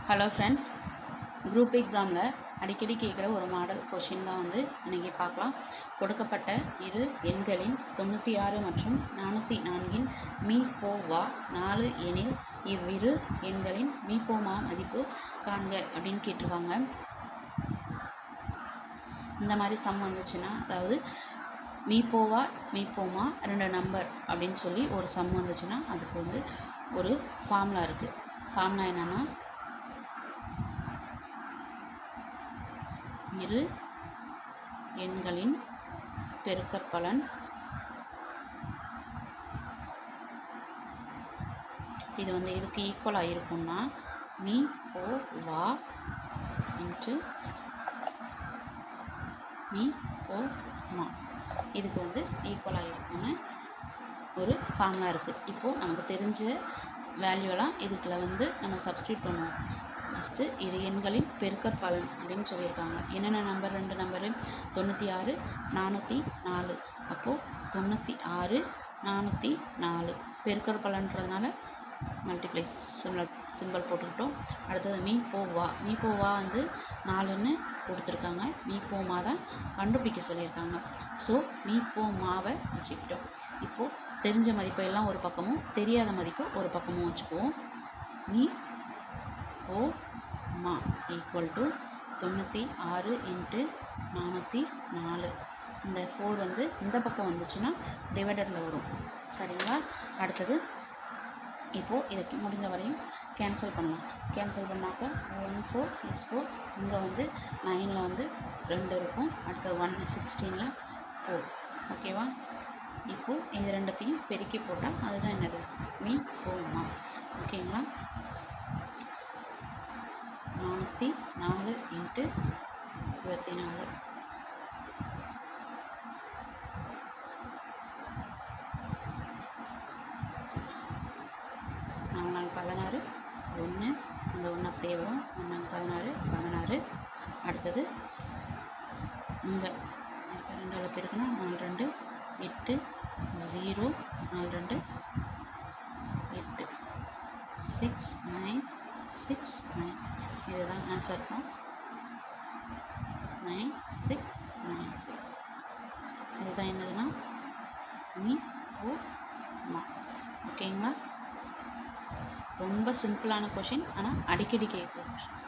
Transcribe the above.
Hello friends, group எக்ஸாமில் அடிக்கடி கேட்குற ஒரு மாடல் கொஷின் தான் இன்றைக்கி பார்க்கலாம். கொடுக்கப்பட்ட இரு எண்களின் 96 மற்றும் 404 மீ போ வா 4 எனில் இவ்விரு எண்களின் மீ போ மா மதிப்பு காண்க அப்படின்னு கேட்டிருக்காங்க. இந்த மாதிரி சம் வந்துச்சுன்னா, அதாவது மீ போவா மீ போமா 2 நம்பர் அப்படின்னு சொல்லி ஒரு சம் வந்துச்சுன்னா அதுக்கு ஒரு ஃபார்முலா இருக்குது. ஃபார்முலா என்னென்னா, இரு எண்களின் பெருக்கற்பலன் இது இதுக்கு ஈக்குவலாக இருக்கும்னா மீ போ வா இன்ட்டு மீ போ மா இதுக்கு ஈக்குவலாக இருக்கும்னு ஒரு ஃபார்முலா இருக்குது. இப்போது நமக்கு தெரிஞ்ச வேல்யூலாம் இதுக்குள்ள நம்ம சப்ஸ்டியூட் பண்ணுவோம். ஃபஸ்ட்டு இரு எண்களின் பெருக்கற்பலன் அப்படின்னு சொல்லியிருக்காங்க. என்னென்ன நம்பர்? 2 நம்பரு 96 404. அப்போது 96 404 பெருக்கற்பலன்றதுனால மல்டிப்ளை சிம்பிள் போட்டுக்கிட்டோம். அடுத்தது மீ போவா 4ன்னு கொடுத்துருக்காங்க. மீ போமா தான் கண்டுபிடிக்க சொல்லியிருக்காங்க. ஸோ மீ போமாவை வச்சுக்கிட்டோம். இப்போது தெரிஞ்ச மதிப்பெல்லாம் ஒரு பக்கமும் தெரியாத மதிப்பு ஒரு பக்கமும் வச்சுக்குவோம். மீ போ மா ஈக்குவல் டு 96 இன்ட்டு 404. இந்த 4 இந்த பக்கம் வந்துச்சுன்னா டிவைடரில் வரும். சரிங்களா? அடுத்தது இப்போது இதுக்கு முடிஞ்ச வரையும் கேன்சல் பண்ணலாம். கேன்சல் பண்ணாக்க 1 4 is 4. இங்கே 9ல் 2 இருக்கும். அடுத்தது 1 16ல் 4. ஓகேவா? இப்போது இது ரெண்டுத்தையும் பெருக்கி போட்டால் அதுதான் என்னது? மீ போமா. ஓகேங்களா? 404 இன்ட்டு 24. நாங்கள் 16 1 அந்த 1 அப்படியே வரும். 16. அடுத்தது இங்கே 2 பெருக்குன்னா 4 2 8 0 4 2 8 6 9 6 9. இதுதான் ஆன்சர். 9696. இதுதான் என்னதுன்னா மீ போ மா. ஓகேங்களா? ரொம்ப சிம்பிளான கொஷின், ஆனால் அடிக்கடி கேட்குற கொஷின்.